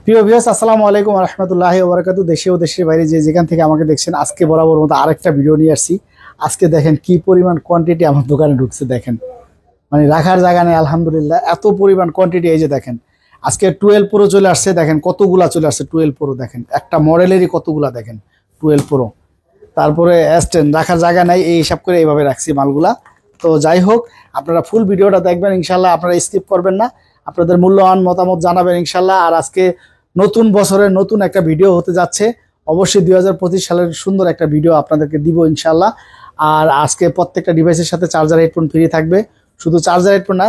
প্রিয় ভিউয়ার্স, আসসালামু আলাইকুম ওয়া রাহমাতুল্লাহি ওয়া বারাকাতুহু। দেশে ও দেশের বাইরে যে যেখান থেকে আমাকে দেখছেন, আজকে বরাবর মতো আরেকটা ভিডিও নিয়ে আসছি। আজকে দেখেন কি পরিমাণ কোয়ান্টিটি আমার দোকানে ঢুকছে। দেখেন মানে রাখার জায়গা নেই। আলহামদুলিল্লাহ এত পরিমাণ কোয়ান্টিটি। এই যে দেখেন আজকে 12 প্রো চলে আসছে। দেখেন কতগুলা চলে আসছে 12 প্রো। দেখেন একটা মডেলেরই কতগুলা। দেখেন 12 প্রো, তারপরে S10 রাখার জায়গা নাই, এই হিসাব করে এইভাবে রাখছি মালগুলা। তো যাই হোক, আপনারা ফুল ভিডিওটা দেখবেন ইনশাল্লাহ, আপনারা স্কিপ করবেন না, আপনাদের মূল্যবান মতামত জানাবেন ইনশাল্লাহ। আর আজকে নতুন বছরের নতুন একটা ভিডিও হতে যাচ্ছে, অবশ্যই 2025 সালের সুন্দর একটা ভিডিও আপনাদেরকে দিব ইনশাল্লাহ। আর আজকে প্রত্যেকটা ডিভাইসের সাথে চার্জার হেডফোন ফ্রি থাকবে। শুধু চার্জার হেডফোন না,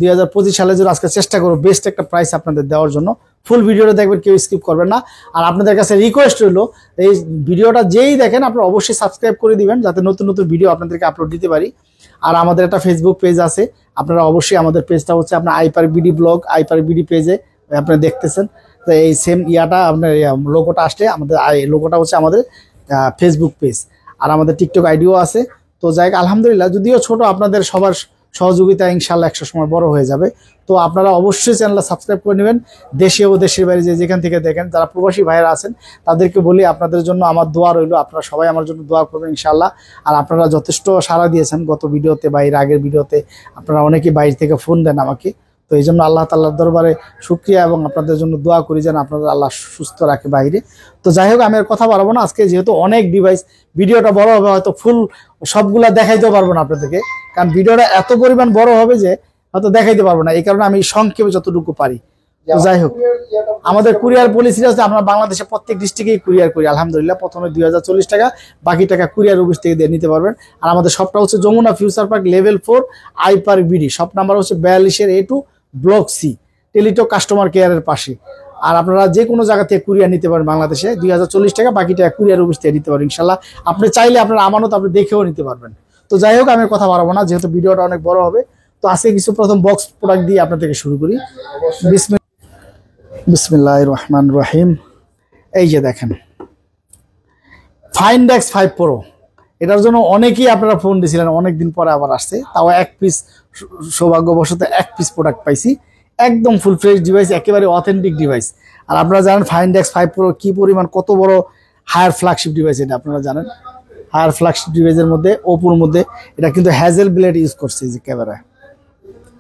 2025 সালের জন্য আজকে চেষ্টা করব বেস্ট একটা প্রাইস আপনাদের দেওয়ার জন্য। ফুল ভিডিওটা দেখবেন, কেউ স্কিপ করবেন না। আর আপনাদের কাছে রিকোয়েস্ট রইলো, এই ভিডিওটা যেই দেখেন আপনারা অবশ্যই সাবস্ক্রাইব করে দিবেন, যাতে নতুন নতুন ভিডিও আপনাদেরকে আপলোড দিতে পারি। আর আমাদের একটা ফেসবুক পেজ আছে, আপনারা অবশ্যই আমাদের পেজটা হচ্ছে আপনার আইপার বিডি ব্লগ, আইপার বিডি পেজে আপনারা দেখতেছেন। তো এই সেম ইয়াটা আপনার লোগোটা আসলে আমাদের লোগোটা হচ্ছে আমাদের ফেসবুক পেজ। আর আমাদের টিকটক আইডিও আছে। তো যাই হোক, আলহামদুলিল্লাহ যদিও ছোট, আপনাদের সবার সহযোগিতা ইনশাল্লাহ 100 সময় বড় হয়ে যাবে। তো আপনারা অবশ্যই চ্যানেলটা সাবস্ক্রাইব করে নেবেন। দেশে ও দেশের বাইরে যে যেখান থেকে দেখেন, যারা প্রবাসী ভাইয়েরা আছেন তাদেরকে বলি, আপনাদের জন্য আমার দোয়া রইল। আপনারা সবাই আমার জন্য দোয়া করবেন ইনশাল্লাহ। আর আপনারা যথেষ্ট সাড়া দিয়েছেন গত ভিডিওতে বা এর আগের ভিডিওতে। আপনারা অনেকেই বাইরে থেকে ফোন দেন আমাকে। তো এই জন্য আল্লাহ তাআলার দরবারে শুকরিয়া এবং আপনাদের জন্য দোয়া করি যেন আপনাদের আল্লাহ সুস্থ রাখে বাইরে। তো যাই হোক, আমি আর কথা বাড়াবো না। আজকে যেহেতু অনেক ডিভাইস, ভিডিওটা বড় হবে, হয়তো ফুল সবগুলা দেখাইতে পারবো না আপনাদেরকে, কারণ ভিডিওটা এত পরিমাণ বড় হবে যে হয়তো দেখাইতে পারবো না। এই কারণে আমি সংক্ষেপে যতটুকু পারি। তো যাই হোক, আমাদের কুরিয়ার পলিসি আছে, আমরা বাংলাদেশে প্রত্যেক ডিস্ট্রিক্টেই কুরিয়ার করি আলহামদুলিল্লাহ। প্রথমে 2040 টাকা, বাকি টাকা কুরিয়ার অফিস থেকে দিয়ে নিতে পারবেন। আর আমাদের শপটা হচ্ছে Jamuna future park level 4 I park BD. Shop number হচ্ছে 42A2 block C, Teletalk customer কেয়ারের পাশে। আর আপনারা যে কোনো জায়গা থেকে কুরিয়ার নিতে পারেন বাংলাদেশে, 2040 টাকা, বাকি টাকা কুরিয়ার অফিস থেকে নিতে পারেন ইনশাল্লাহ। আপনি চাইলে আপনার আমানত আপনি দেখেও নিতে পারবেন। তো যাই হোক, আমি কথা বাড়াবো না, যেহেতু ভিডিওটা অনেক বড় হবে। তো আজকে কিছু প্রথম বক্স প্রোডাক্ট দিয়ে আপনাদেরকে শুরু করি। বিসমিল্লাহির রহমানির রহিম। এই যে দেখেন ফাইন্ড এক্স 5 প্রো, এটার জন্য অনেকেই আপনারা ফোন দিয়েছিলেন, অনেকদিন পরে আবার আসছে। তাও এক পিস, সৌভাগ্যবশত এক পিস প্রোডাক্ট পাইছি। একদম ফুল ফ্রেশ ডিভাইস, একেবারে অথেন্টিক ডিভাইস। আর আপনারা জানেন ফাইন্ড এক্স 5 প্রো কি পরিমাণ, কত বড় হায়ার ফ্ল্যাগশিপ ডিভাইস এটা আপনারা জানেন। হায়ার ফ্ল্যাগশিপ ডিভাইসের মধ্যে, ওপোর মধ্যে, এটা কিন্তু হ্যাজেল ব্লেড ইউজ করছে। এই যে ক্যামেরায়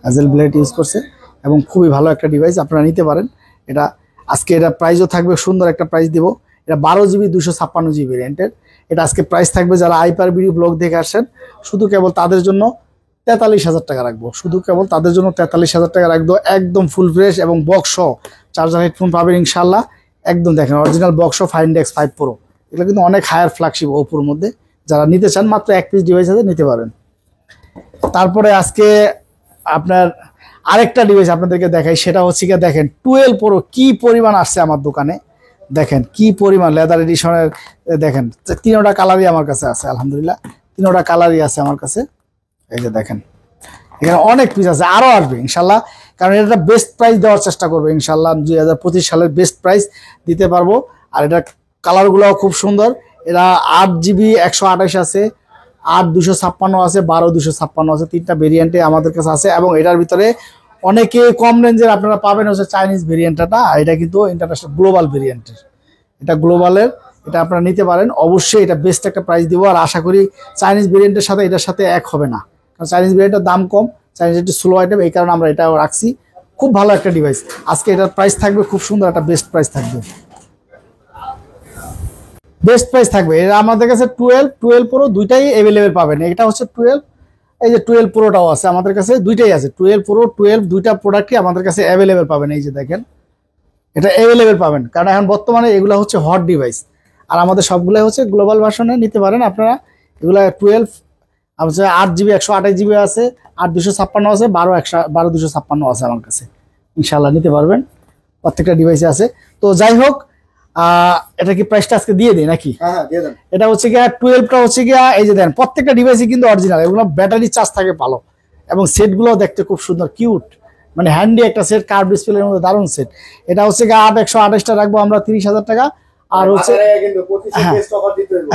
হ্যাজেল ব্লেড ইউজ করছে এবং খুবই ভালো একটা ডিভাইস, আপনারা নিতে পারেন এটা। আজকে এটা প্রাইসও থাকবে, সুন্দর একটা প্রাইস দিব। এটা 12GB 256GB ভেরিয়েন্টের। এটা আজকে প্রাইস থাকবে, যারা আইপার বিডি ব্লগ দেখে আসেন শুধু কেবল তাদের জন্য 43,000 টাকা রাখবো। শুধু কেবল তাদের জন্য 43,000 টাকা রাখবো। একদম ফুল ফ্রেশ এবং বক্স চার্জার হেডফোন পাবেন ইনশাল্লাহ। একদম দেখেন original box find x 5 pro. এগুলো কিন্তু অনেক হায়ার ফ্ল্যাগশিপ ওপোর মধ্যে। যারা নিতে চান, মাত্র এক পিস ডিভাইস আছে, নিতে পারেন। তারপরে আজকে আপনার আরেকটা ডিভাইস আপনাদেরকে দেখাই, সেটা হচ্ছে গিয়ে দেখেন 12 প্রো কি পরিমাণ আসছে আমার দোকানে। দেখেন কি পরিমাণ লেদার এডিশনের। দেখেন তিনোটা কালারই আমার কাছে আছে আলহামদুলিল্লাহ, তিনোটা কালারই আছে আমার কাছে। এই যে দেখেন এখানে অনেক পিস আছে, আরও আসবে ইনশাল্লাহ। কারণ এটা বেস্ট প্রাইস দেওয়ার চেষ্টা করবো ইনশাল্লাহ। 2025 সালের বেস্ট প্রাইস দিতে পারবো। আর এটা কালারগুলোও খুব সুন্দর। এরা 8GB 128 আছে, 8 256 আছে, 12 256 আছে। তিনটা ভেরিয়েন্টে আমাদের কাছে আছে। এবং এটার ভিতরে অনেকে কম রেঞ্জের আপনারা পাবেন হচ্ছে চাইনিজ ভেরিয়েন্টটা। এটা কিন্তু ইন্টারন্যাশনাল গ্লোবাল ভেরিয়েন্টের, এটা গ্লোবালের। এটা আপনারা নিতে পারেন অবশ্যই। এটা বেস্ট একটা প্রাইস দিব। আর আশা করি চাইনিজ ভেরিয়েন্টের সাথে এটার সাথে এক হবে না, কারণ চাইনিজ ভেরিয়েন্টের দাম কম, চাইনিজ একটু স্লো আইটেম, এই কারণে আমরা এটাও রাখছি। খুব ভালো একটা ডিভাইস। আজকে এটার প্রাইস থাকবে খুব সুন্দর একটা বেস্ট প্রাইস থাকবে, বেস্ট প্রাইস থাকবে। এটা আমাদের কাছে 12 প্রো দুইটাই অ্যাভেলেবেল পাবেন। এটা হচ্ছে 12, এই যে 12 প্রোটাও আছে আমাদের কাছে, দুইটাই আছে। 12 প্রো 12 দুইটা প্রোডাক্টই আমাদের কাছে অ্যাভেলেবেল পাবেন। এই যে দেখেন এটা অ্যাভেলেবেল পাবেন, কারণ এখন বর্তমানে এগুলো হচ্ছে হট ডিভাইস। আর আমাদের সবগুলাই হচ্ছে গ্লোবাল ভার্সনে নিতে পারেন আপনারা। এগুলো 12 হচ্ছে 8GB 128GB আছে, 8 256 আছে, 12 256 আছে আমার কাছে। ইনশাল্লাহ নিতে পারবেন, প্রত্যেকটা ডিভাইসে আছে। তো যাই হোক, এটা কি প্রাইসটা আজকে দিয়ে দিই নাকি? হ্যাঁ দিয়ে দেন। এটা হচ্ছে গিয়া 12টা হচ্ছে গিয়া, এই যে দেন প্রত্যেকটা ডিভাইসই কিন্তু অরিজিনাল। এগুলো ব্যাটারি চার্জ থাকে ভালো এবং সেটগুলো দেখতে খুব সুন্দর, কিউট, মানে হ্যান্ডি একটা সেট, কার্ভ ডিসপ্লের মধ্যে দারুণ সেট। এটা হচ্ছে গিয়ে 8 128টা রাখবো আমরা 30,000 টাকা। আর হচ্ছে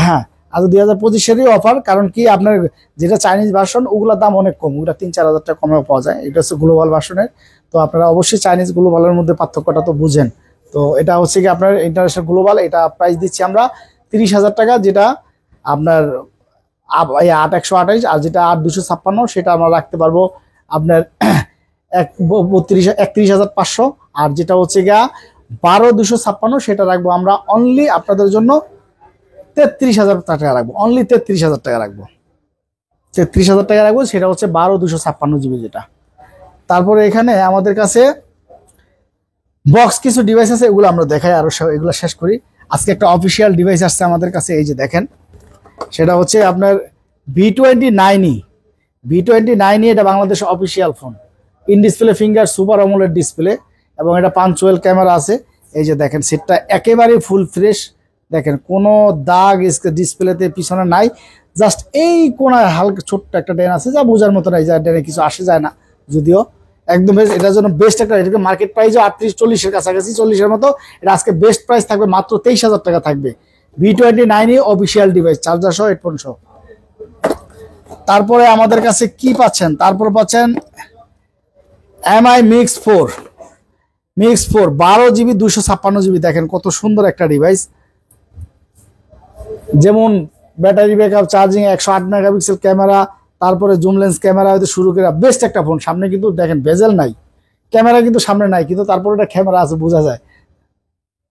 হ্যাঁ, আর 2025-এরই অফার। কারণ কি, আপনার যেটা চাইনিজ ভার্সন ওগুলোর দাম অনেক কম, ওগুলো 3-4 হাজার টাকা কমেও পাওয়া যায়। এটা হচ্ছে গ্লোবাল ভার্সনের। তো আপনারা অবশ্যই চাইনিজ গ্লোবালের মধ্যে পার্থক্যটা তো বুঝেন। তো এটা হচ্ছে কি আপনার ইন্টারন্যাশনাল গ্লোবাল, এটা প্রাইস দিচ্ছি আমরা 30,000 টাকা, যেটা আপনার 8/128, আর যেটা 8/256 সেটা আমরা রাখতে পারবো আপনার 31,500, আর যেটা হচ্ছে গিয়া 12,256 সেটা রাখবো আমরা অনলি আপনাদের জন্য 33,000 টাকা রাখবো, অনলি 33,000 টাকা রাখবো, 33,000 টাকা রাখবো, সেটা হচ্ছে 12,256 জিবি যেটা। তারপরে এখানে আমাদের কাছে বক্স কিছু ডিভাইস আছে, এগুলো আমরা দেখাই, আরো এগুলো শেষ করি। আজকে একটা অফিসিয়াল ডিভাইস আসছে আমাদের কাছে, এই যে দেখেন, সেটা হচ্ছে আপনার V29, এটা Bangladesh official phone, in display finger super AMOLED display, এবং এটা পাঞ্চুয়াল ক্যামেরা আছে। এই যে দেখেন সেটটা একেবারে ফুল ফ্রেশ, দেখেন কোনো দাগ ডিসপ্লেতে পিছনে নাই, জাস্ট এই কোনায় হালকা ছোট্ট একটা ডেন আছে, যা বোঝার মতো নাই, যা ডেনে কিছু আসে যায় না যদিও, একদম এটার জন্য বেস্ট একটা, এটাকে মার্কেট প্রাইসও 38-40 কাছাকাছি, 40 মতো। এটা আজকে বেস্ট প্রাইস থাকবে মাত্র 23,000 টাকা থাকবে। V29 অফিসিয়াল ডিভাইস, চার্জার সহ, হেডফোন সহ। তারপরে আমাদের কাছে কি পাচ্ছেন, তারপর পাচ্ছেন MI Mix 4 12 জিবি 256 জিবি, দেখেন কত সুন্দর একটা ডিভাইস, যেমন battery backup, charging, 108 megapixel camera, তারপরে জুম লেন্স ক্যামেরা হয়তো শুরু করে বেস্ট একটা ফোন। সামনে কিন্তু দেখেন বেজেল নাই, ক্যামেরা কিন্তু সামনে নাই, কিন্তু তারপরে এটা ক্যামেরা আছে, বোঝা যায়।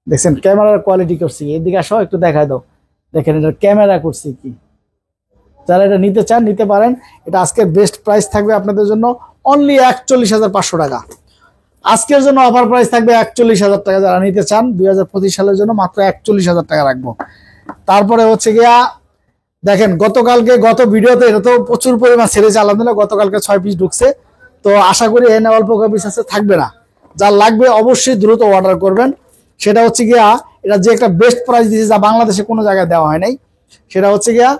দেখছেন ক্যামেরার কোয়ালিটি করছি, এদিকে আসো একটু দেখায় দাও, দেখেন এটা ক্যামেরা করছি কি। যারা এটা নিতে চান নিতে পারেন, এটা আজকের বেস্ট প্রাইস থাকবে আপনাদের জন্য অনলি 41,500 টাকা। আজকের জন্য অফার প্রাইস থাকবে 41,000 টাকা, যারা নিতে চান 2025 সালের জন্য মাত্র 41,000 টাকা রাখবো। তারপরে হচ্ছে গিয়া দেখেন গত ভিডিওতে এটা তো প্রচুর পরিমাণ ছেড়েছে, আলহামদুলিল্লাহ গতকালকে 6 পিস ঢুকছে, তো আশা করি এনে অল্প পিস আছে, থাকবে না। যার লাগবে অবশ্যই দ্রুত অর্ডার করবেন। সেটা হচ্ছে গিয়া এটা যে একটা বেস্ট প্রাইস দিয়েছে, যা বাংলাদেশে কোনো জায়গায় দেওয়া হয় নাই, সেটা হচ্ছে গিয়া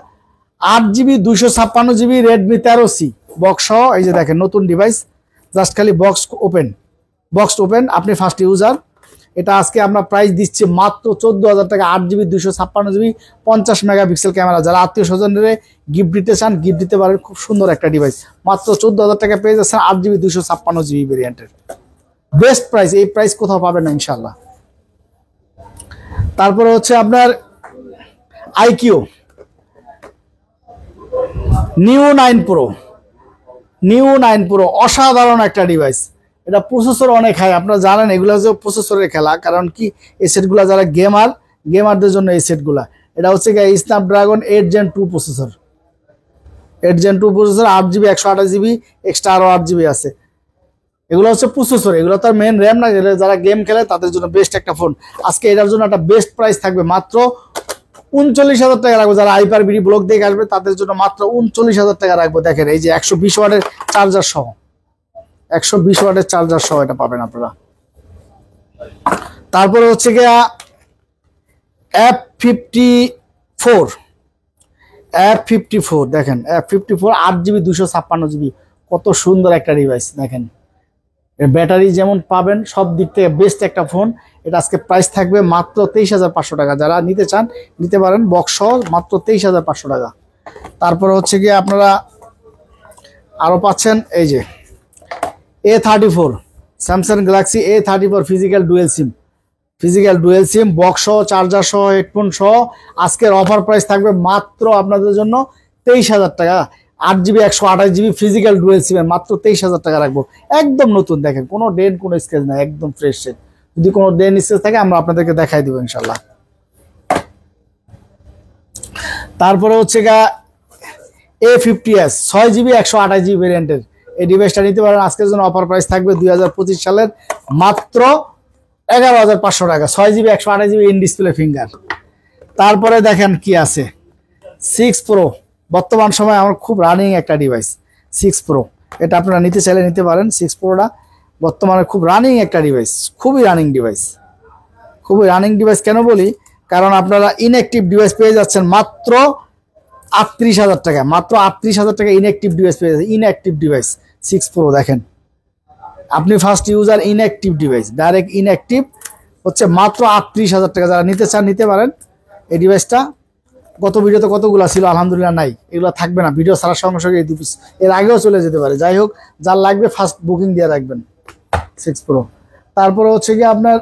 8GB 256GB Redmi 13C box সহ। এই যে দেখেন নতুন ডিভাইস, জাস্ট খালি বক্স ওপেন, আপনি ফার্স্ট ইউজার। এটা আজকে আমরা প্রাইস দিচ্ছি মাত্র 14,000 টাকা, 8GB 256GB 50 মেগাপিক্সেল ক্যামেরা। যারা আত্মীয় স্বজনদের গিফট দিতে চান গিফট দিতে পারেন, খুব সুন্দর একটা ডিভাইস, মাত্র 14,000 টাকা পেয়ে যাচ্ছেন 8GB 256GB ভেরিয়েন্টের। বেস্ট প্রাইস, এই প্রাইস কোথাও পাবেন না ইনশাল্লাহ। তারপরে হচ্ছে আপনার IQ নিউ 9 প্রো অসাধারণ একটা ডিভাইস। এটা প্রসেসর অনেক হাই, আপনারা জানেন এগুলো হচ্ছে প্রসেসরের খেলা, কারণ কি এই সেটগুলো যারা গেমারদের জন্য এই সেটগুলা। এটা হচ্ছে Snapdragon 8 Gen 2 processor, 8GB 128GB extra আরো 8GB আছে। এগুলো হচ্ছে প্রসেসর, এগুলো তার মেন র্যাম না, যারা গেম খেলে তাদের জন্য বেস্ট একটা ফোন। আজকে এটার জন্য একটা বেস্ট প্রাইস থাকবে মাত্র 39,000 টাকা রাখবো। যারা হাইপার বিডি ব্লক দিয়ে আসবে তাদের জন্য মাত্র 39,000 টাকা রাখবো। দেখেন এই যে 120 ওয়াটের চার্জার সহ, 120 ওয়াটের চার্জার সহ এটা পাবেন আপনারা। তারপরে হচ্ছে গিয়া F54 দেখেন, F54 8GB 256GB, কত সুন্দর একটা ডিভাইস। দেখেন ব্যাটারি যেমন পাবেন, সব দিক থেকে বেস্ট একটা ফোন। এটা আজকে প্রাইস থাকবে মাত্র 23,500 টাকা। যারা নিতে চান নিতে পারেন, বক্স সহ মাত্র 23,500 টাকা। তারপরে হচ্ছে গিয়ে আপনারা আরো পাচ্ছেন এই যে A34 Samsung Galaxy A34 physical dual sim box সহ, চার্জার সহ, হেডফোন সহ। আজকের অফার প্রাইস থাকবে মাত্র আপনাদের জন্য 23,000 টাকা। 8GB 128GB ফিজিক্যাল ডুয়েল সিমের মাত্র 23,000 টাকা রাখবো। একদম নতুন, দেখেন কোনো ডেন কোনো স্ক্র্যাচ নাই, একদম ফ্রেশ সেট। যদি কোনো ডেন স্ক্র্যাচ থাকে আমরা আপনাদেরকে দেখাই দিব ইনশাল্লাহ। তারপরে হচ্ছে গা A50s 6GB 128GB ভেরিয়েন্টের এই ডিভাইসটা নিতে পারেন। আজকের জন্য অফার প্রাইস থাকবে 2025 সালের মাত্র 11,500 টাকা। 6GB 128GB in display finger. তারপরে দেখেন কি আছে 6 Pro, বর্তমান সময় আমার খুব রানিং একটা ডিভাইস 6 Pro। এটা আপনারা নিতে চাইলে নিতে পারেন। 6 Proটা বর্তমানে খুব রানিং একটা ডিভাইস, খুবই রানিং ডিভাইস। কেন বলি, কারণ আপনারা ইনঅ্যাক্টিভ ডিভাইস পেয়ে যাচ্ছেন মাত্র 38,000 টাকা, মাত্র 38,000 টাকা ইনঅ্যাক্টিভ ডিভাইস পেয়ে যাচ্ছেন। ইনঅ্যাক্টিভ ডিভাইস 6 Pro দেখেন, আপনি first user inactive device, direct inactive হচ্ছে মাত্র 38,000 টাকা। যারা নিতে চান নিতে পারেন এই ডিভাইসটা। গত ভিডিওতে কতগুলো ছিল, আলহামদুলিল্লাহ নাই, এগুলো থাকবে না। ভিডিও ছাড়ার সঙ্গে সঙ্গে এই 2 পিস এর আগেও চলে যেতে পারে। যাই হোক, যার লাগবে ফার্স্ট বুকিং দিয়ে রাখবেন 6 Pro। তারপরে হচ্ছে কি আপনার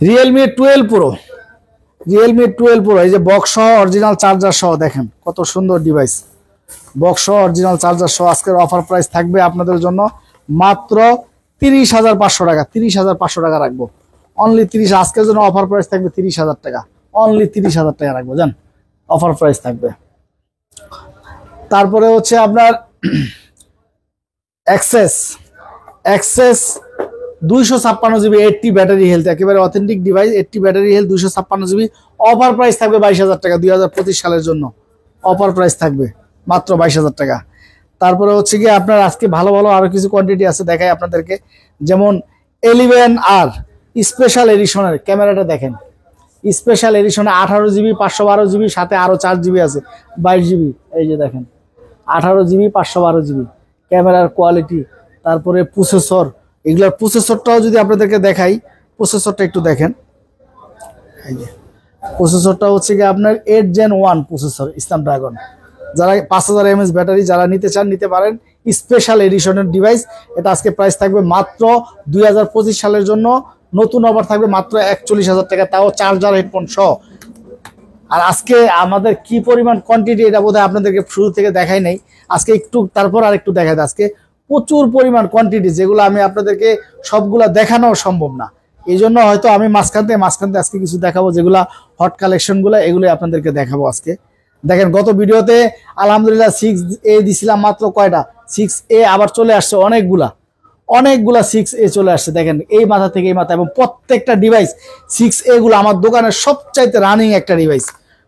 Realme 12 Pro, Realme 12 Pro, এই যে বক্স সহ অরিজিনাল চার্জার সহ দেখেন কত সুন্দর ডিভাইস। বক্স সহ অরিজিনাল চার্জার সহ আজকের অফার প্রাইস থাকবে আপনাদের জন্য মাত্র 30,500 টাকা। 30,500 টাকা রাখবো, অনলি 30। আজকের জন্য অফার প্রাইস থাকবে 30,000 টাকা, অনলি 30,000 টাকা রাখবো, জান অফার প্রাইস থাকবে। তারপরে হচ্ছে আপনার অ্যাক্সেস 256 জিবি 80 ব্যাটারি হেলথ, একেবারে authentic device. 80 battery health 256 GB, offer price থাকবে 22,000 টাকা। 2025 সালের জন্য অফার প্রাইস থাকবে মাত্র 22,000 টাকা। তারপরে হচ্ছে কি আপনার আজকে ভালো ভালো আরো কিছু কোয়ান্টিটি আছে, দেখাই আপনাদেরকে। যেমন 11R স্পেশাল এডিশনের ক্যামেরাটা দেখেন, স্পেশাল এডিশনে 18 জিবি 512 জিবি, সাথে আরো 4 জিবি আছে, 22 জিবি। এই যে দেখেন 18 জিবি 512 জিবি ক্যামেরার কোয়ালিটি। তারপরে প্রসেসর, এগুলোর প্রসেসরটাও যদি আপনাদেরকে দেখাই, প্রসেসরটা একটু দেখেন। এই যে প্রসেসরটা হচ্ছে কি আপনার 8 Gen 1 প্রসেসর, স্ন্যাপড্রাগন। যারা 5000 mAh ব্যাটারি যারা নিতে চান নিতে পারেন, স্পেশাল এডিশনের ডিভাইস। এটা আজকে প্রাইস থাকবে মাত্র 2025 সালের জন্য নতুন অফার থাকবে মাত্র 41,000 টাকা, তাও চার্জার হেডফোন সহ। আর আজকে আমাদের কি পরিমাণ কোয়ান্টিটি এটা বোধহয় আপনাদেরকে শুরু থেকে দেখাই নাই, আজকে একটু তারপর আর একটু দেখাই। আজকে প্রচুর পরিমাণ কোয়ান্টিটি, যেগুলো আমি আপনাদেরকে সবগুলা দেখানো সম্ভব না। এই জন্য হয়তো আমি মাঝখানতে আজকে কিছু দেখাবো, যেগুলা হট কালেকশনগুলো, এগুলো আপনাদেরকে দেখাবো আজকে। দেখেন গত ভিডিওতে আলহামদুলিল্লাহ 6A দিছিলাম, মাত্র কয়টা 6A আবার চলে আসছে, অনেকগুলা 6A চলে আসছে। দেখেন এই মাথা থেকে এই মাথা, এবং প্রত্যেকটা ডিভাইস 6A গুলো আমার দোকানের সবচাইতে রানিং একটা ডিভাইস,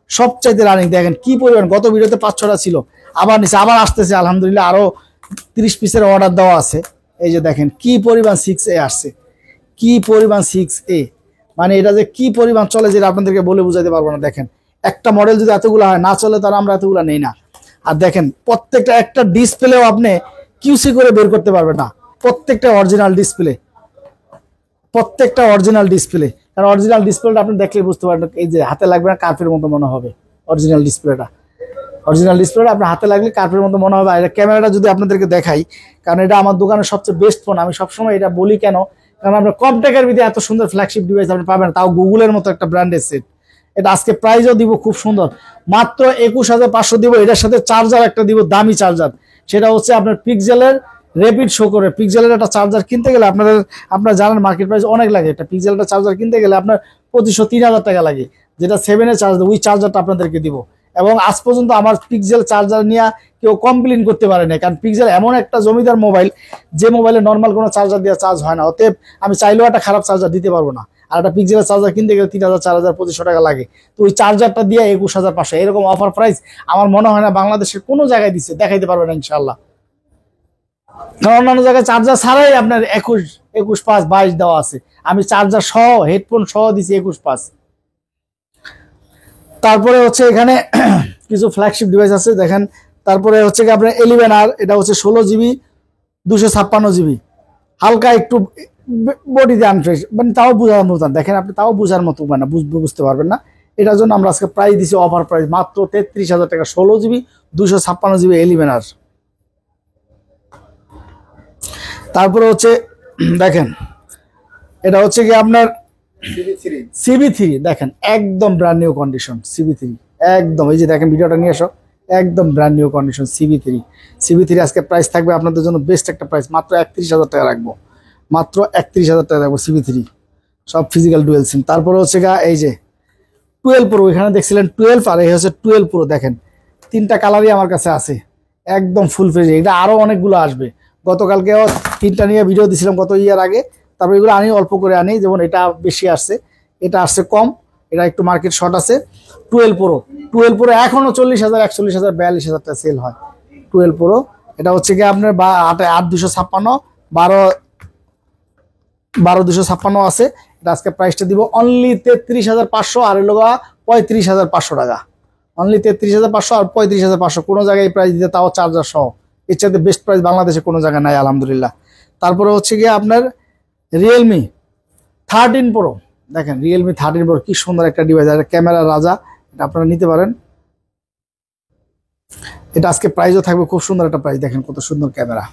সবচাইতে রানিং। দেখেন কি পরিমাণ, গত ভিডিওতে 5-6টা ছিল, আবার নিচে আবার আসতেছে আলহামদুলিল্লাহ, আরো 30 পিসের অর্ডার দেওয়া আছে। এই যে দেখেন কি পরিমাণ 6A আসছে, কি পরিমাণ 6A, মানে এটা যে কি পরিমাণ চলে যেটা আপনাদেরকে বলে বুঝাইতে পারবো না। দেখেন একটা মডেল যদি এতগুলো হয় না চলে, তাহলে আমরা এতগুলো নেই না। আর দেখেন প্রত্যেকটা একটা ডিসপ্লেও আপনি কিউসি করে বের করতে পারবেন না, প্রত্যেকটা অরিজিনাল ডিসপ্লে, প্রত্যেকটা অরিজিনাল ডিসপ্লে। কারণ অরিজিনাল ডিসপ্লেটা আপনি দেখলে বুঝতে পারবেন, এই যে হাতে লাগবে না, কার্পের মতো মনে হবে অরিজিনাল ডিসপ্লেটা। অরিজিনাল ডিসপ্লেটা আপনার হাতে লাগলে কার্পের মতো মনে হবে। আর ক্যামেরাটা যদি আপনাদেরকে দেখাই, কারণ এটা আমার দোকানের সবচেয়ে বেস্ট ফোন, আমি সবসময় এটা বলি কেন, কারণ আপনার কম টাকার ভিতরে এত সুন্দর ফ্ল্যাগশিপ ডিভাইস আপনি পাবেন, তাও গুগলের মতো একটা ব্র্যান্ডের সেট। এটা আজকে প্রাইজও দিব খুব সুন্দর, মাত্র 21,500 দিব। এটার সাথে চার্জার একটা দিব, দামি চার্জার, সেটা হচ্ছে আপনার পিক্সেলের র্যাপিড শো করে। পিক্সেলের একটা চার্জার কিনতে গেলে আপনারা জানেন মার্কেট প্রাইস অনেক লাগে। একটা পিক্সেলের চার্জার কিনতে গেলে আপনার 2500-3000 টাকা লাগে, যেটা 7 চার্জ, ওই চার্জারটা আপনাদেরকে দিব। এবং আজ পর্যন্ত আমার পিক্সেল চার্জার নিয়ে কেউ কমপ্লেন করতে পারে না, কারণ পিক্সেল এমন একটা জমিদার মোবাইল, যে মোবাইলে নর্মাল কোনো চার্জার দিয়ে চার্জ হয় না। অতএব আমি চাইলেও একটা খারাপ চার্জার দিতে পারবো না। আর একটা পিক্সেলের চার্জার কিনতে গেলে 3000, 4000, 2500 টাকা লাগে। তো ওই চার্জারটা দিয়ে 21,500, এরকম অফার প্রাইস আমার মনে হয় না বাংলাদেশের কোনো জায়গায় দিচ্ছে, দেখাইতে পারবে না ইনশাল্লাহ। অন্যান্য জায়গায় চার্জার ছাড়াই আপনার 21,500, 22 দেওয়া আছে, আমি চার্জার সহ হেডফোন সহ দিছি 21,500। তারপরে হচ্ছে এখানে কিছু ফ্ল্যাগশিপ ডিভাইস আছে দেখেন। তারপরে হচ্ছে কি আপনার 11R, এটা হচ্ছে 16 জিবি 256 জিবি, হালকা একটু বডিতে আনফ্রেশ, মানে তাও বোঝার মতো। দেখেন আপনি তাও বোঝার মতো, মানে বুঝতে পারবেন না। এটার জন্য আমরা আজকে প্রাইস দিছি অফার প্রাইস মাত্র 33,000 টাকা, 16 জিবি 256 জিবি 11R। তারপরে হচ্ছে দেখেন এটা হচ্ছে কি আপনার CB3, দেখেন একদম ব্র্যান্ড নিউ কন্ডিশন CB3, একদম। এই যে দেখেন ভিডিওটা নিয়ে এসো, একদম ব্র্যান্ড নিউ কন্ডিশন CB3 আজকে প্রাইস থাকবে আপনাদের জন্য বেস্ট একটা প্রাইস, মাত্র 31,000 টাকা রাখবো, মাত্র 31,000 টাকা রাখবো CB3, সব ফিজিক্যাল ডুয়েল সিম। তারপরে হচ্ছে এই যে 12 Pro, এখানে দেখছিলেন 12, আর এই হচ্ছে 12 Pro। দেখেন 3টা কালারই আমার কাছে আছে, একদম ফুল ফ্রেশ। এটা আরো অনেকগুলো আসবে, গতকালকেও 3টা নিয়ে ভিডিও দিছিলাম গত ইয়ার আগে। তারপরে এগুলো আনি অল্প করে আনি, যেমন এটা বেশি আসছে, এটা আসছে কম, এটা একটু মার্কেট শর্ট আছে। 12 Pro এখনো 40,000, 41,000, 42,000 টাকা সেল হয় 12 Pro। এটা হচ্ছে কি আপনার 8,256, 12,256 আছে। এটা আজকে প্রাইসটা দিব অনলি 33,500, আর এর লগা 35,500 টাকা, অনলি 33,500 আর 35,500। কোনো জায়গায় প্রাইস দিতে, তাও চার্জার সহ। এর চাইতে বেস্ট প্রাইস বাংলাদেশে কোনো জায়গায় নাই আলহামদুলিল্লাহ। তারপরে হচ্ছে গিয়ে আপনার Realme 13 Pro, দেখেন Realme 13 Pro কি সুন্দর একটা ডিভাইস, আর ক্যামেরা রাজা, এটা আপনারা নিতে পারেন। এটা আজকে প্রাইসও থাকবে খুব সুন্দর একটা প্রাইস, দেখেন কত সুন্দর ক্যামেরা।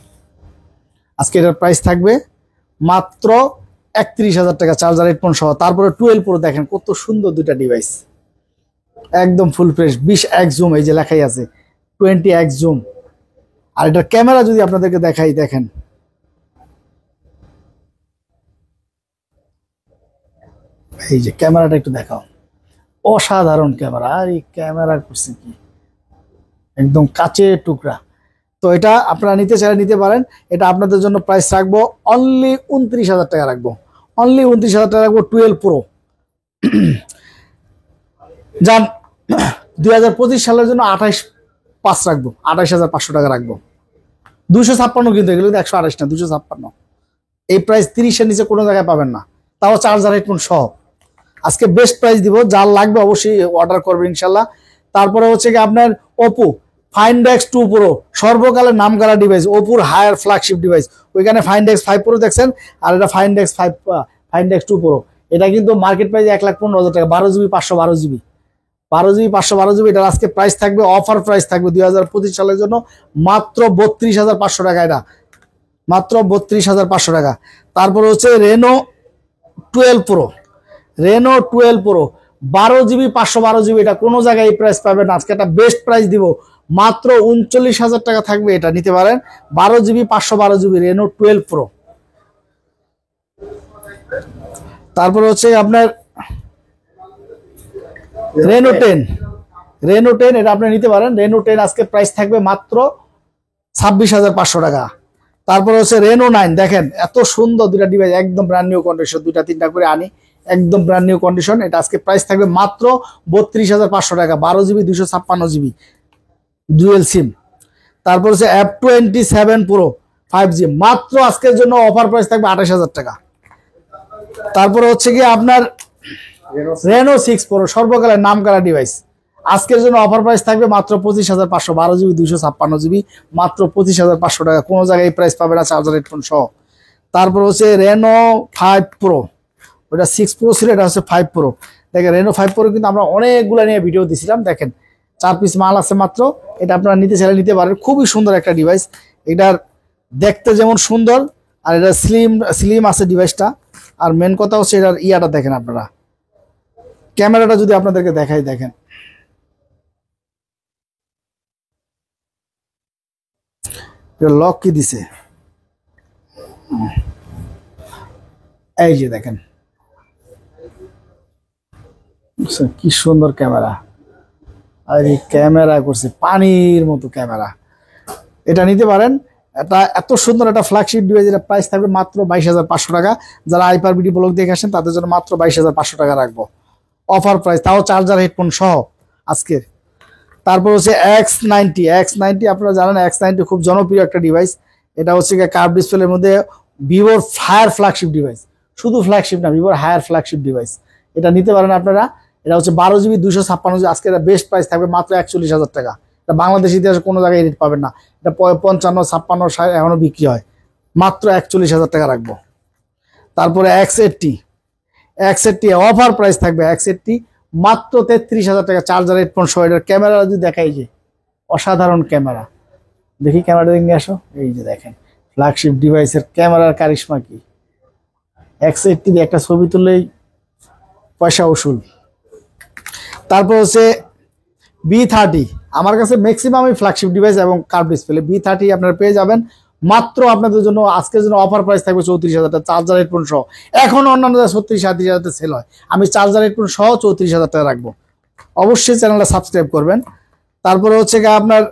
আজকে এটার প্রাইস থাকবে মাত্র 31,000 টাকা চার্জার হেডফোন সহ। তারপরে 12 প্রো দেখেন কত সুন্দর দুইটা ডিভাইস, একদম ফুল ফ্রেশ। 20x জুম, এই যে লেখাই আছে 20x জুম। আর এটার ক্যামেরা যদি আপনাদেরকে দেখাই, দেখেন এই যে ক্যামেরাটা একটু দেখাও, অসাধারণ ক্যামেরা। আর এই ক্যামেরা করছে কি, একদম কাচের টুকরা। তো এটা আপনারা নিতে চাইলে নিতে পারেন। এটা আপনাদের জন্য প্রাইস রাখবো অনলি 29,000 টাকা রাখবো, অনলি 29,000 টাকা রাখবো। 12 প্রো যান 2025 সালের জন্য 28,500 রাখবো, 28,500 টাকা রাখবো। 256 কিন্তু, এগুলো 128 না, 256। এই প্রাইস 30-এর নিচে কোনো জায়গায় পাবেন না, তাও চার্জার হেডফোন সহ। আজকে বেস্ট প্রাইস দিব, যার লাগবে অবশ্যই অর্ডার করবেন ইনশাল্লাহ। তারপরে হচ্ছে কি আপনার ওপো Find X2 Pro, সর্বকালের নামকরা ডিভাইস, ওপোর হায়ার ফ্ল্যাগশিপ ডিভাইস। ওইখানে Find X5 Pro দেখছেন, আর এটা Find X2 Pro। এটা কিন্তু মার্কেট প্রাইস 1,15,000 টাকা, 12GB 512GB, 12GB 512GB। এটার আজকে প্রাইস থাকবে, অফার প্রাইস থাকবে 2025 সালের জন্য মাত্র 32,500 টাকা। এটা মাত্র 32,500 টাকা। তারপরে হচ্ছে Reno 12 pro, Reno 12 pro 12GB 512GB। এটা কোনো জায়গায় এই প্রাইস পাবেন না, আজকে একটা বেস্ট প্রাইস দিব, মাত্র 39,000 টাকা থাকবে। এটা নিতে পারেন, 12GB 512GB রেনো 12 প্রো। তারপরে হচ্ছে আপনার রেনো 10, রেনো 10 এটা আপনি নিতে পারেন। রেনো 10 আজকে প্রাইস থাকবে মাত্র 26,500 টাকা। তারপরে হচ্ছে রেনো 9, দেখেন এত সুন্দর দুইটা ডিভাইস, একদম ব্র্যান্ড নিউ কন্ডিশন, 2-3টা করে আনি, একদম ব্র্যান্ড নিউ কন্ডিশন। এটা আজকে প্রাইস থাকবে মাত্র 32,500 টাকা, 12GB 256GB ডুয়েল সিম। তারপর হচ্ছে F27 Pro 5G, মাত্র আজকের জন্য অফার প্রাইস থাকবে 28,000 টাকা। তারপরে হচ্ছে কি আপনার রেনো 6 Pro, সর্বকালের নামকরা ডিভাইস, আজকের জন্য অফার প্রাইস থাকবে মাত্র 25,500, 12GB 256GB মাত্র 25,500 টাকা। কোনো জায়গায় এই প্রাইস পাবে না চার্জার হেডফোন সহ। তারপর হচ্ছে রেনো 5 Pro, ওটা 6 Pro ছিল, এটা হচ্ছে 5 Pro। দেখেন রেনো 5 Pro কিন্তু আমরা অনেকগুলো নিয়ে ভিডিও দিয়েছিলাম, দেখেন 4 পিস মাল আছে মাত্র। এটা আপনারা নিতে চাইলে নিতে পারেন, খুবই সুন্দর একটা ডিভাইস। এটার দেখতে যেমন সুন্দর, আর এটা স্লিম আছে ডিভাইসটা। আর মেন কথা হচ্ছে এটার ইয়াটা দেখেন আপনারা, ক্যামেরাটা যদি আপনাদেরকে দেখাই, দেখেন লক কি দিছে, এই যে দেখেন কি সুন্দর ক্যামেরা। আর এই ক্যামেরা করছে পানির মতো ক্যামেরা, এটা নিতে পারেন। এটা এত সুন্দর একটা ফ্ল্যাগশিপ ডিভাইস, এটা প্রাইস থাকবে মাত্র 22,500 টাকা। যারা আইপার বিডি ব্লগ দেখে আসেন তাদের জন্য মাত্র 22,500 টাকা রাখবো, অফার প্রাইস, তাও চার্জার হেডফোন সহ আজকের। তারপর হচ্ছে X90, আপনারা জানেন X90 খুব জনপ্রিয় একটা ডিভাইস। এটা হচ্ছে কার্ভ ডিসপ্লের মধ্যে ভিভোর হায়ার ফ্ল্যাগশিপ ডিভাইস, শুধু ফ্ল্যাগশিপ না, ভিভোর হায়ার ফ্ল্যাগশিপ ডিভাইস। এটা নিতে পারেন আপনারা। এটা হচ্ছে 12GB 256GB, আজকে এটা বেস্ট প্রাইস থাকবে মাত্র 41,000 টাকা। এটা বাংলাদেশ ইতিহাসে কোনো জায়গায় এডিট পাবেন না। এটা 55, 56, 60 এখনো বিক্রি হয়, মাত্র 41,000 টাকা রাখবো। তারপরে X80 অফার প্রাইস থাকবে, X80 মাত্র 33,000 টাকা, চার্জার হেডফোন সহ। এটার ক্যামেরা যদি দেখাই, যে অসাধারণ ক্যামেরা, দেখি ক্যামেরাটা নিয়ে আসো। এই যে দেখেন ফ্ল্যাগশিপ ডিভাইসের ক্যামেরার কারিশমা কি, X80 দিয়ে একটা ছবি তুললেই পয়সা উসুল। তারপর হচ্ছে B30, আমার কাছে ম্যাক্সিমামই ফ্ল্যাগশিপ ডিভাইস এবং কার্ভ ডিসপ্লে। B30 আপনারা পেয়ে যাবেন মাত্র, আপনাদের জন্য আজকের জন্য অফার প্রাইস থাকবে 34,000 টাকা, চার্জার হেডফোন সহ। এখন অন্যান্য 36-37,000 সেল হয়, আমি চার্জার হেডফোন সহ 34,000 টাকা রাখবো। অবশ্যই চ্যানেলটা সাবস্ক্রাইব করবেন। তারপরে হচ্ছে আপনার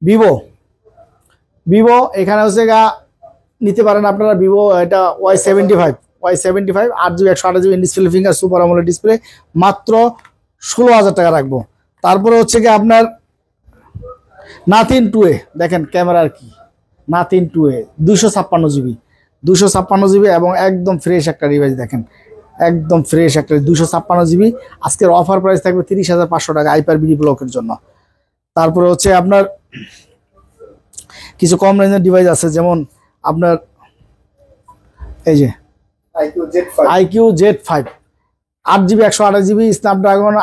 ভিভো, এখানে হচ্ছে নিতে পারেন আপনারা ভিভো, এটা Y75 8GB 128GB display, finger super AMOLED display, মাত্র 16,000 টাকা রাখবো। তারপরে হচ্ছে আপনার নাথিং 2A, দেখেন ক্যামেরার কি, নাথিং 2A 256GB এবং একদম ফ্রেশ একটা ডিভাইস, দেখেন একদম ফ্রেশ একটা 256GB। আজকের অফার প্রাইস থাকবে 30,500 টাকা আইপার বিডি ব্লকের জন্য। তারপরে হচ্ছে আপনার কিছু কম রেঞ্জের ডিভাইস আছে, যেমন আপনার এই যে IQ Z5 8GB 128GB Snapdragon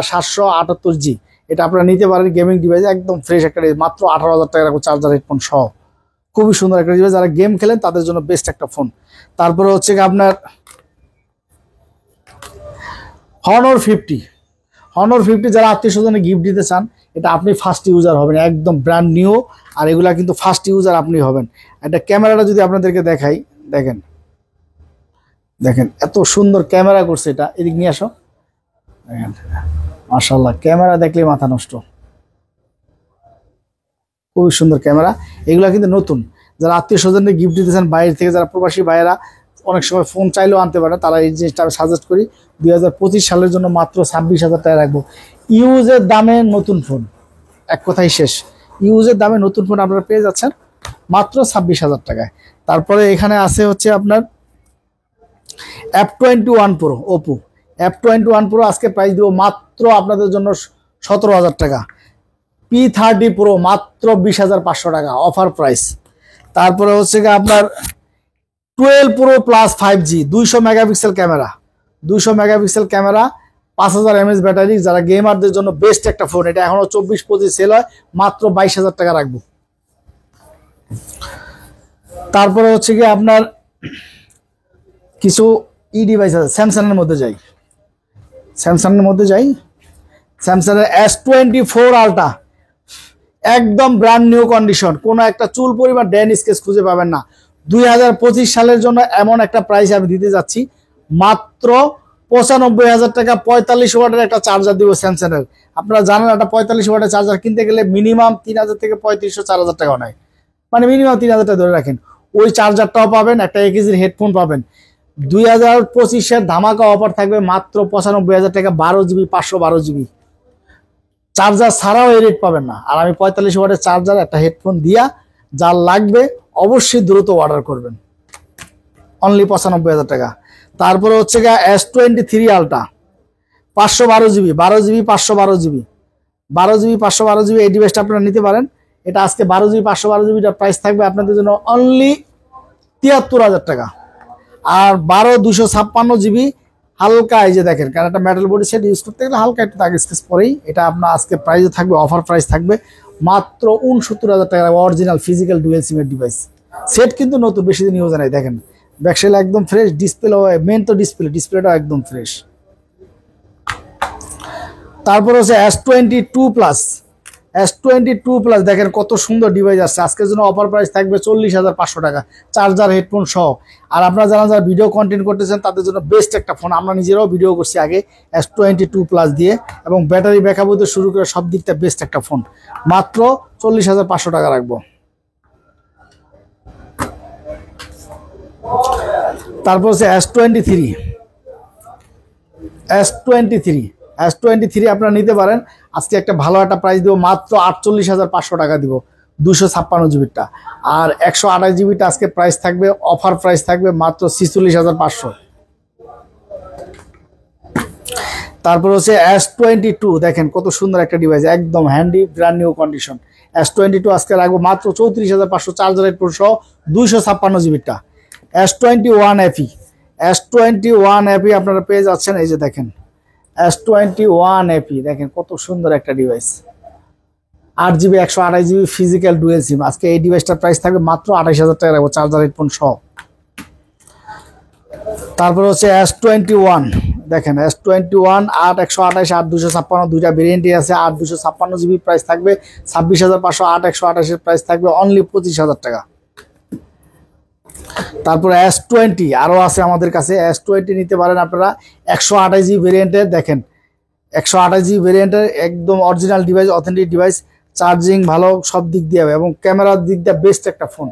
778G। এটা আপনারা নিতে পারেন, গেমিং ডিভাইস, একদম ফ্রেশ একটা মাত্র 18,000 টাকা রাখবো, চার্জার হেডফোন সহ। খুবই সুন্দর একটা ডিভাইস, যারা গেম খেলেন তাদের জন্য বেস্ট একটা ফোন। তারপরে হচ্ছে আপনার Honor 50 যারা আত্মীয় স্বজনে গিফট দিতে চান, এটা আপনি ফার্স্ট ইউজার হবেন, একদম ব্র্যান্ড নিউ। আর এগুলা কিন্তু ফার্স্ট ইউজার আপনি হবেন। এটা ক্যামেরাটা যদি আপনাদেরকে দেখাই, দেখেন দেখেন এত সুন্দর ক্যামেরা করছে এটা। এদিক নিয়ে আসো, দেখেন মাশাআল্লাহ, ক্যামেরা দেখলে মাথা নষ্ট, খুবই সুন্দর ক্যামেরা। এগুলা কিন্তু নতুন। যারা আত্মীয় স্বজনদের গিফট দিতে চান বাইরে থেকে, যারা প্রবাসী ভাইয়েরা অনেক সময় ফোন চাইলেও আনতে পারে, তারা এই জিনিসটা আমি সাজেস্ট করি। 2025 সালের জন্য মাত্র 26,000 টাকা রাখবো। ইউজের দামে নতুন ফোন, এক কথাই শেষ। ইউজের দামে নতুন ফোন আপনারা পেয়ে যাচ্ছেন মাত্র 26,000 টাকায়। তারপরে এখানে আছে হচ্ছে আপনার F21 Pro, Oppo F21 Pro আজকে প্রাইস দিব মাত্র আপনাদের জন্য 17,000 টাকা। P30 Pro মাত্র 20,500 টাকা অফার প্রাইস। তারপরে হচ্ছে কি আপনার 12 Pro Plus 5G 200 megapixel camera, 200 megapixel camera, 5000 mAh battery. যারা গেমারদের জন্য বেস্ট একটা ফোন। এটা এখনো 24-25 সেল হয়, মাত্র 22,000 টাকা রাখবো। তারপরে হচ্ছে কি আপনার কিছু ডিভাইস আছে। স্যামসাং এর মধ্যে যাই, স্যামসাং এর S24 আলট্রা, একদম ব্র্যান্ড নিউ কন্ডিশন, কোনো একটা চুল পরিমাণ ড্যান স্কেচ খুঁজে পাবেন না। 2025 সালের জন্য এমন একটা প্রাইস আমি দিতে যাচ্ছি, মাত্র 95,000 টাকা। 45 ওয়াটের একটা চার্জার দিব স্যামসাং এর। আপনারা জানেন একটা 45 ওয়াটের চার্জার কিনতে গেলে মিনিমাম 3,000 থেকে 3,500-4,000 টাকা নেয়, মানে মিনিমাম 3,000 টাকা ধরে রাখেন। ওই চার্জারটাও পাবেন, একটা 1 কেজির হেডফোন পাবেন। 2025-এর ধামাকা অফার থাকবে মাত্র 95,000 টাকা, 12GB 512GB। চার্জার ছাড়াও এই রেট পাবেন না। আর আমি 45 ওয়াটের চার্জার, একটা হেডফোন দিয়া, যার লাগবে অবশ্যই দ্রুত অর্ডার করবেন, অনলি 95,000 টাকা। তারপরে হচ্ছে গিয়ে S23 ultra 512GB, 12GB 512GB, 12GB 512GB এই ডিভাইসটা আপনারা নিতে পারেন। এটা আজকে 12GB 512GBটার প্রাইস থাকবে আপনাদের জন্য অনলি 73,000 টাকা। আর 12 256GB হালকা, এই যে দেখেন, কারণ একটা মেটাল বডি সেট ইউজ করতে গেলে হালকা একটু দাগ স্কেচ পরেই। এটা আপনার আজকে প্রাইসে থাকবে, অফার প্রাইস থাকবে মাত্র 69,000 টাকা। অরিজিনাল ফিজিক্যাল ডুয়েল সিমের ডিভাইস, সেট কিন্তু নতুন, বেশি দিন ইউজ নাই। দেখেন ব্যাকসাইড একদম ফ্রেশ, ডিসপ্লে মেন তো ডিসপ্লেটাও একদম ফ্রেশ। তারপর হচ্ছে S22 প্লাস, দেখেন কত সুন্দর ডিভাইস আসছে। আজকের জন্য অফার প্রাইস থাকবে 40,500 টাকা, চার্জার হেডফোন সহ। আর আপনারা যারা ভিডিও কন্টেন্ট করতেছেন তাদের জন্য বেস্ট একটা ফোন। আমরা নিজেরাও ভিডিও করছি আগে S22 প্লাস দিয়ে, এবং ব্যাটারি ব্যাকআপ হতে শুরু করে সব দিকটা বেস্ট একটা ফোন। মাত্র 40,500 টাকা রাখবো। তারপর হচ্ছে S23 আপনারা নিতে পারেন। আজকে একটা ভালো একটা প্রাইস দিব, মাত্র 48,500 টাকা দিব, 256GBটা। আর 128GBটা আজকে প্রাইস থাকবে, অফার প্রাইস থাকবে মাত্র 46,500। তারপর হচ্ছে S22, দেখেন কত সুন্দর একটা ডিভাইস, একদম handy, brand new condition. S22 আজকে রাখবো মাত্র 34,500, চার্জার হেডফোন সহ, 256GBটা। S21 FE আপনারা পেয়ে যাচ্ছেন, এই যে দেখেন S21 FE, দেখেন কত সুন্দর একটা device, 8GB 128GB physical dual সিম। আজকে এই ডিভাইসটার প্রাইস থাকবে মাত্র 28,000 টাকা রাখবো, চার্জার হেডফোন সহ। তারপর হচ্ছে S21, দেখেন S21 8 128 8 256, দুইটা ভেরিয়েন্টই আছে। 8 256GB প্রাইস থাকবে 26,500, 8 128 প্রাইস থাকবে অনলি 25,000 টাকা। তারপরে S20 আরও আছে আমাদের কাছে, S20 নিতে পারেন আপনারা। 128GB ভেরিয়েন্টের, দেখেন 128GB ভেরিয়েন্টের, একদম original device, authentic device, charging ভালো, সব দিক দিয়ে, এবং ক্যামেরার দিক দিয়ে বেস্ট একটা ফোন।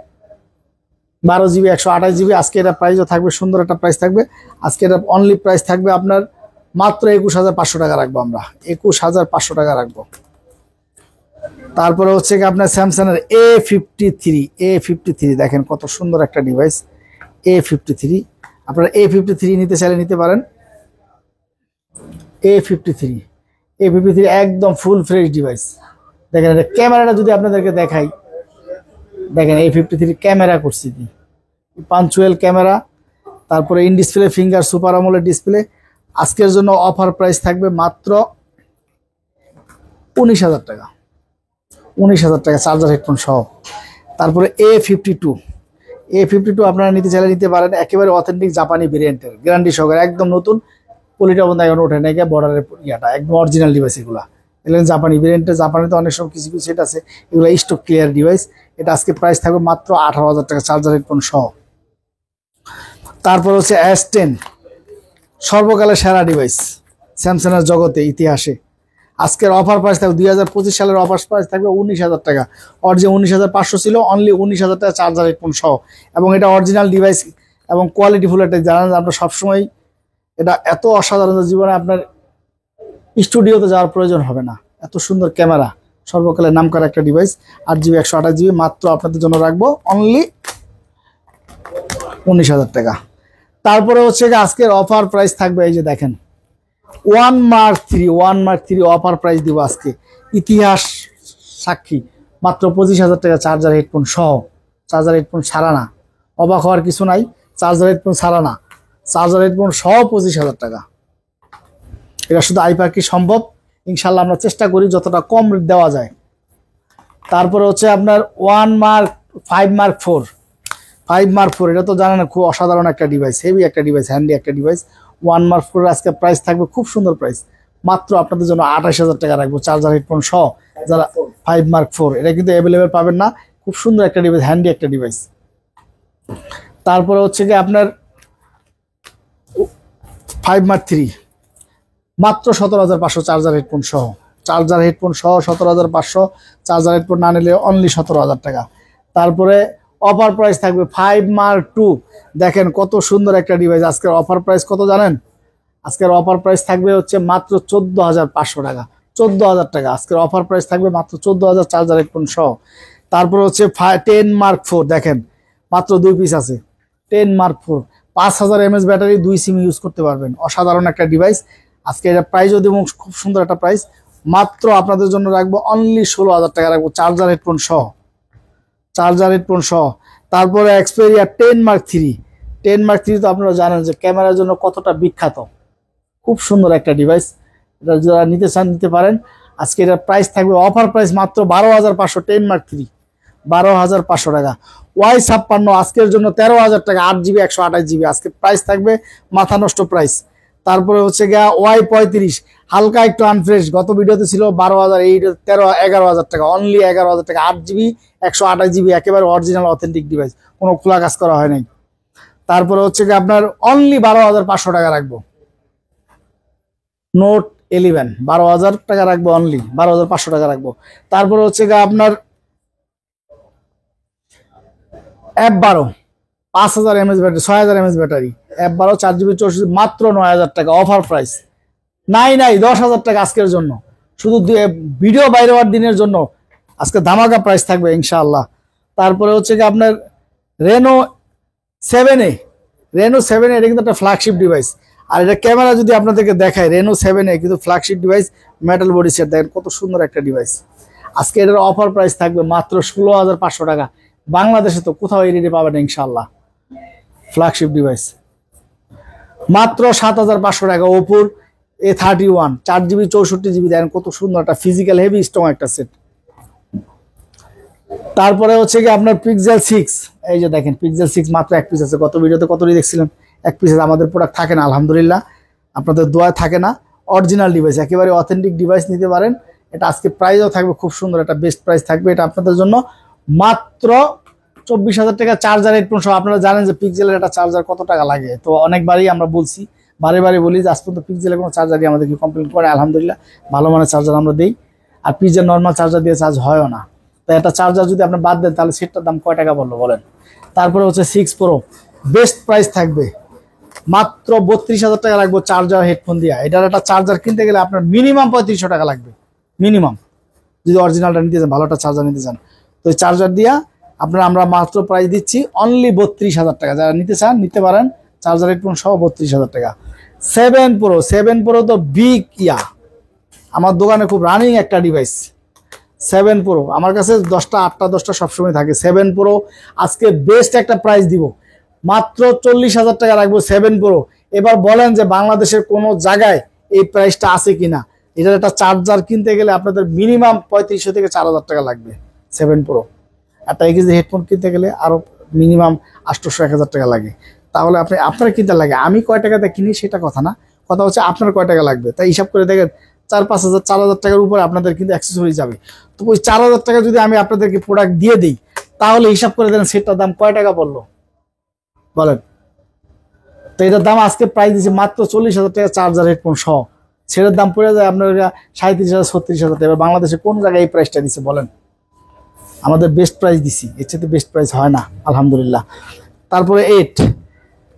12GB 128GB। আজকে এটা প্রাইসও থাকবে, সুন্দর একটা প্রাইস থাকবে। আজকে এটা অনলি প্রাইস থাকবে আপনার মাত্র 21,500 টাকা রাখবো আমরা, 21,500 টাকা রাখবো। তারপরে হচ্ছে কি আপনার স্যামসাং এর A53, দেখেন কত সুন্দর একটা ডিভাইস, A53। আপনারা A53 নিতে চাইলে নিতে পারেন। A53 একদম ফুল ফ্রেশ ডিভাইস। দেখেন এটা ক্যামেরাটা যদি আপনাদেরকে দেখাই, দেখেন A53 ক্যামেরা করছি কি, পাঞ্চুয়াল ক্যামেরা। তারপরে in display finger super AMOLED display. আজকের জন্য অফার প্রাইস থাকবে মাত্র 19,000 টাকা, 19,000 টাকা, চার্জার হেডফোন সহ। তারপরে A52 আপনারা নিতে চাইলে নিতে পারেন, একেবারে অথেন্টিক জাপানি ভেরিয়েন্টের, গ্যারান্টি সহকারে, একদম নতুন, পলিটা বন্ধ এখন ওঠে নাকি বর্ডারের ইয়াটা একদম অরিজিনাল ডিভাইস এগুলা। এগুলো জাপানি ভেরিয়েন্টে, জাপানিতে অনেক সময় কিছু কিছু সেট আছে, এগুলো স্টক ক্লিয়ার ডিভাইস। এটা আজকে প্রাইস থাকবে মাত্র 18,000 টাকা চার্জার হেডফোন সহ। তারপর হচ্ছে S10, সর্বকালের সেরা ডিভাইস স্যামসাংয়ের জগতে ইতিহাসে। আজকের অফার প্রাইস থাকবে 2025 সালের অফার প্রাইস থাকবে 19,000 টাকা। যে 19,500 ছিল, অনলি 19,000 টাকা চার্জার হেডফোন সহ। এবং এটা অরিজিনাল ডিভাইস এবং কোয়ালিটি ফুল একটা জানেন আপনার সবসময়। এটা এত অসাধারণ জীবনে আপনার স্টুডিওতে যাওয়ার প্রয়োজন হবে না, এত সুন্দর ক্যামেরা, সর্বকালের নামকরা একটা ডিভাইস। 8GB 128GB মাত্র আপনাদের জন্য রাখবো অনলি 19,000 টাকা। তারপরে হচ্ছে আজকের অফার প্রাইস থাকবে এই যে দেখেন, 1 Mark 3 অফার প্রাইস দিব আজকে, ইতিহাস সাক্ষী, মাত্র 25,000 টাকা চার্জার হেডফোন সহ। চার্জার হেডফোন ছাড়া না, অবাক হওয়ার কিছু নাই, চার্জার হেডফোন ছাড়া না, চার্জার হেডফোন সহ 25,000 টাকা। এটা শুধু আইপার্কি সম্ভব, ইনশাল্লাহ আমরা চেষ্টা করি যতটা কম রেট দেওয়া যায়। তারপরে হচ্ছে আপনার 5 Mark 4, এটা তো জানেন খুব অসাধারণ একটা ডিভাইস, হেভি একটা ডিভাইস, হ্যান্ডি একটা ডিভাইস। 1 Mark 4 আজকে প্রাইস থাকবে খুব সুন্দর প্রাইস, মাত্র আপনাদের জন্য 28,000 টাকা রাখবো চার্জার হেডফোন সহ। যারা 5 Mark 4, এটা কিন্তু অ্যাভেলেবেল পাবেন না, খুব সুন্দর একটা ডিভাইস, হ্যান্ডি একটা ডিভাইস। তারপরে হচ্ছে কি আপনার 5 Mark 3 মাত্র 17,500 চার্জার হেডফোন সহ। চার্জার হেডফোন সহ 17,500, চার্জার হেডফোন না নিলে অনলি 17,000 টাকা। তারপরে অফার প্রাইস থাকবে 5 Mark 2, দেখেন কত সুন্দর একটা ডিভাইস। আজকের অফার প্রাইস কত জানেন? আজকের অফার প্রাইস থাকবে হচ্ছে মাত্র 14,500 টাকা, 14,000 টাকা আজকের অফার প্রাইস থাকবে, মাত্র 14,000 চার্জার হেডফোন সহ। তারপরে হচ্ছে 10 Mark 4, দেখেন মাত্র 2 পিস আছে। 10 Mark 4 5000 mAh battery, 2 SIM use করতে পারবেন, অসাধারণ একটা ডিভাইস। আজকে এটা প্রাইসও দেবো খুব সুন্দর একটা প্রাইস, মাত্র আপনাদের জন্য রাখবো অনলি 16,000 টাকা রাখবো চার্জার হেডফোন সহ, চার্জার হেডফোন সহ। তারপরে এক্সপেরিয়া 10 Mark 3 তো আপনারা জানেন যে ক্যামেরার জন্য কতটা বিখ্যাত, খুব সুন্দর একটা ডিভাইস। এটা যারা নিতে চান নিতে পারেন। আজকে এটার প্রাইস থাকবে অফার প্রাইস মাত্র 12,500, 10 Mark 3 12,500 টাকা। Y56 আজকের জন্য 13,000 টাকা, 8GB 128GB আজকে প্রাইস থাকবে মাথা নষ্ট প্রাইস। তারপরে হচ্ছে গিয়া Y35 হালকা একটু আনফ্রেশ, গত ভিডিওতে ছিল 12,000, এই 11,000 টাকা, অনলি 11,000 টাকা, 8GB 128GB একেবারে অরিজিনাল অথেন্টিক ডিভাইস, কোনো খোলা কাজ করা হয় নাই। তারপরে হচ্ছে গিয়ে আপনার অনলি 12,500 টাকা রাখবো নোট 11, 12,000 টাকা রাখবো, অনলি 12,500 টাকা রাখবো। তারপরে হচ্ছে গিয়ে আপনার F12 5000 mAh battery, 6000 mAh battery, F12 4GB 64GB মাত্র 9,000 টাকা অফার প্রাইস। নাই 10,000 টাকা আজকের জন্য, শুধু ভিডিও বাইরে হওয়ার দিনের জন্য আজকে ধামাকা প্রাইস থাকবে ইনশাআল্লাহ। তারপরে হচ্ছে কি আপনার রেনো 7A, এটা কিন্তু একটা ফ্ল্যাগশিপ ডিভাইস। আর এটা ক্যামেরা যদি আপনাদেরকে দেখায়, রেনো 7A কিন্তু flagship device, metal body set, দেখেন কত সুন্দর একটা ডিভাইস। আজকে এটার অফার প্রাইস থাকবে মাত্র 16,500 টাকা, বাংলাদেশে তো কোথাও এই রেটে পাবেন ইনশাআল্লাহ। ফ্ল্যাগশিপ ডিভাইস মাত্র 7,500 টাকা। ওপোর A31 4GB 64GB, দেখেন কত সুন্দর একটা ফিজিক্যাল হেভি স্ট্রং একটা সেট। তারপরে হচ্ছে কি আপনার পিক্সেল 6, এই যে দেখেন পিক্সেল 6 মাত্র 1 পিস আছে। গত ভিডিওতে কতটি দেখছিলেন? 1 পিস আছে। আমাদের প্রোডাক্ট থাকে না আলহামদুলিল্লাহ, আপনাদের দোয়া থাকে না। অরিজিনাল ডিভাইস, একেবারে অথেন্টিক ডিভাইস নিতে পারেন। এটা আজকে প্রাইসও থাকবে খুব সুন্দর একটা বেস্ট প্রাইস থাকবে এটা আপনাদের জন্য, মাত্র 24,000 টাকা চার্জার হেডফোন সহ। আপনারা জানেন যে পিক্সেলের একটা চার্জার কত টাকা লাগে, তো অনেকবারই আমরা বলছি, বারে বলি যে আজ পর্যন্ত পিক্সেলের কোনো চার্জারই আমাদেরকে কমপ্লেন করে, আলহামদুলিল্লাহ ভালো মানের চার্জার আমরা দিই। আর পিক্সেল নর্মাল চার্জার দিয়ে চার্জ হয়ও না। তাই একটা চার্জার যদি আপনি বাদ দেন তাহলে সেটার দাম কয় টাকা বললো বলেন? তারপরে হচ্ছে 6 Pro বেস্ট প্রাইস থাকবে, মাত্র 32,000 টাকা লাগবে চার্জার হেডফোন দিয়া। এটার একটা চার্জার কিনতে গেলে আপনার মিনিমাম 3500 টাকা লাগবে, মিনিমাম, যদি অরিজিনালটা নিতে চান, ভালো একটা চার্জার নিতে চান। তো এই চার্জার দিয়া আমরা মাত্র প্রাইস দিচ্ছি অনলি 32,000 টাকা। যারা নিতে চান নিতে পারেন, চার্জার হেডফোন সহ 32,000 টাকা। 7 Pro তো বিগ আমার দোকানে খুব রানিং একটা ডিভাইস। 7 Pro আমার কাছে 10টা সবসময় থাকে। 7 Pro আজকে বেস্ট একটা প্রাইস দিব, মাত্র 40,000 টাকা রাখবো 7 Pro। এবার বলেন যে বাংলাদেশের কোনো জায়গায় এই প্রাইসটা আছে কিনা? এটার একটা চার্জার কিনতে গেলে আপনাদের মিনিমাম 3500 থেকে 4,000 টাকা লাগবে। 7 Pro একটা এক্সি হেডফোন কিনতে গেলে আরো মিনিমাম 800-1,000 টাকা লাগে। তাহলে আপনারা কিনতে লাগে, আমি কয় টাকাতে কিনি সেটা কথা না, কথা হচ্ছে আপনার কয় টাকা লাগবে, তাই হিসাব করে দেখেন 4-5 হাজার 4 হাজার টাকার উপরে আপনাদের কিন্তু অ্যাক্সেসরি যাবে। তো ওই 4 হাজার টাকা যদি আমি আপনাদেরকে প্রোডাক্ট দিয়ে দিই, তাহলে হিসাব করে দেন সেটার দাম কয় টাকা পড়লো বলেন। তো এটার দাম আজকে প্রাইস দিচ্ছে মাত্র 40,000 টাকা চার্জার হেডফোন সহ। সেটার দাম পড়ে যায় আপনার 37,000 36,000 টাকা। বাংলাদেশে কোন জায়গায় এই প্রাইসটা দিচ্ছে বলেন? আমাদের বেস্ট প্রাইস দিছি, এর চেয়ে বেস্ট প্রাইস হয় না আলহামদুলিল্লাহ। তারপরে 8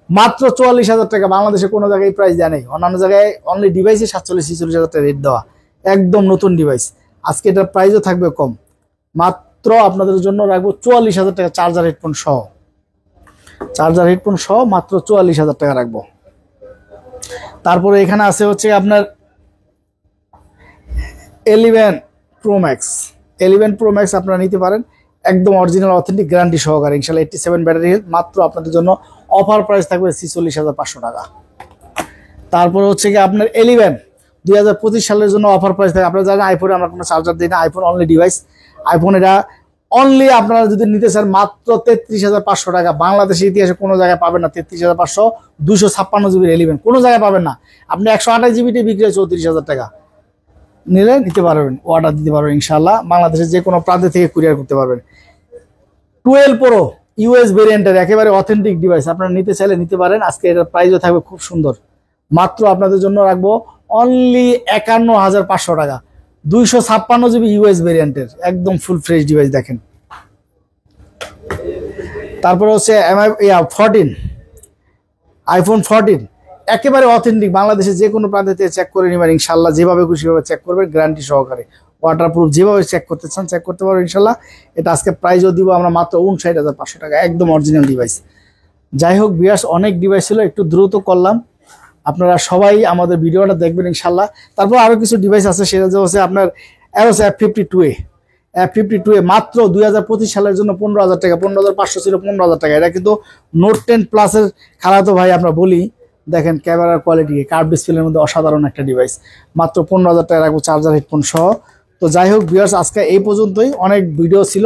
মাত্র 44,000 টাকা। বাংলাদেশে কোনো জায়গায় এই প্রাইস দেয় নেই, অন্যান্য জায়গায় অনলি ডিভাইসে 47-46,000 টাকা রেট দেওয়া, একদম নতুন ডিভাইস। আজকে এটার প্রাইসও থাকবে কম, মাত্র আপনাদের জন্য রাখবো 44,000 টাকা চার্জার হেডফোন সহ। চার্জার হেডফোন সহ মাত্র 44,000 টাকা রাখবো। তারপরে এখানে আছে হচ্ছে আপনার 11 Pro Max। 11 Pro Max আপনারা নিতে পারেন, একদম অরিজিনাল অথেন্টিক গ্যারান্টি সহকারে ইনশাআল্লাহ। 87 ব্যাটারি হেলথ, মাত্র আপনাদের জন্য অফার প্রাইস থাকবে 46,500 টাকা। তারপরে হচ্ছে কি আপনার 11 2025 সালের জন্য অফার প্রাইস থাকে। আপনারা জানেন আইফোনে আমরা কোনো চার্জার দিই না, আইফোন অনলি ডিভাইস। আইফোন এটা অনলি আপনারা যদি নিতে চান মাত্র 33,500 টাকা। বাংলাদেশের ইতিহাসে কোনো জায়গায় পাবেন না 33,500 256 জিবির 11, কোনো জায়গায় পাবেন না। আপনি 128 জিবিটি বিক্রি হয় 34,000 টাকা, নিলে নিতে পারবেন, অর্ডার দিতে পারবেন ইনশাআল্লাহ। বাংলাদেশের যে কোনো প্রান্তে থেকে কুরিয়ার করতে পারবেন। 12 Pro ইউএস ভেরিয়েন্টের একেবারে অথেন্টিক ডিভাইস, আপনারা নিতে চাইলে নিতে পারেন। আজকে এটার প্রাইসও থাকবে খুব সুন্দর, মাত্র আপনাদের জন্য রাখবো অনলি 51,500 টাকা। 256 জিবি ইউএস ভেরিয়েন্টের একদম ফুল ফ্রেশ ডিভাইস দেখেন। তারপরে হচ্ছে আইফোন 14 একেবারে অথেন্টিক, বাংলাদেশে যে কোনো প্রান্তে চেক করে নেবেন ইনশাল্লাহ। যেভাবে খুশি ভাবে চেক করবেন, গ্যারান্টি সহকারে, ওয়াটারপ্রুফ, যেভাবে চেক করতে চান চেক করতে পারবেন ইনশাল্লাহ। এটা আজকে প্রাইসও দিব আমরা মাত্র 59,500 টাকা, একদম অরিজিনাল ডিভাইস। যাই হোক ভিউয়ার্স, অনেক ডিভাইস ছিল, একটু দ্রুত করলাম। আপনারা সবাই আমাদের ভিডিওটা দেখবেন ইনশাল্লাহ। তারপর আরো কিছু ডিভাইস আছে, সেটা হচ্ছে আপনার অ্যারোস F52 মাত্র 2025 সালের জন্য 15,000 টাকা। 15,500 ছিল, 15,000 টাকা। এটা কিন্তু নোট 10 প্লাসের খালাতো ভাই আমরা বলি। দেখেন ক্যামেরার কোয়ালিটি, কার্ভ ডিসপ্লের মধ্যে অসাধারণ একটা ডিভাইস, মাত্র 15,000 টাকা রাখবো চার্জার হেডফোন সহ। তো যাই হোক ভিউয়ার্স, আজকে এই পর্যন্তই, অনেক ভিডিও ছিল।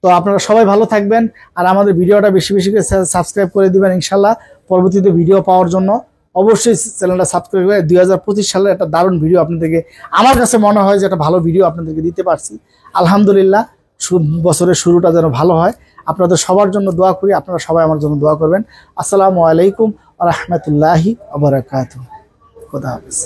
তো আপনারা সবাই ভালো থাকবেন, আর আমাদের ভিডিওটা বেশি বেশি করে সাবস্ক্রাইব করে দিবেন ইনশাল্লাহ। পরবর্তীতে ভিডিও পাওয়ার জন্য অবশ্যই চ্যানেলটা সাবস্ক্রাইব করে। 2025 সালের একটা দারুণ ভিডিও আপনাদেরকে, আমার কাছে মনে হয় যে একটা ভালো ভিডিও আপনাদেরকে দিতে পারছি আলহামদুলিল্লাহ। বছরের শুরুটা যেন ভালো হয়, আপনাদের সবার জন্য দোয়া করি। আপনারা সবাই আমার জন্য দোয়া করবেন। আসসালামু আলাইকুম ওয়া রাহমাতুল্লাহি ওয়া বারাকাতুহু। খোদা হাফেজ।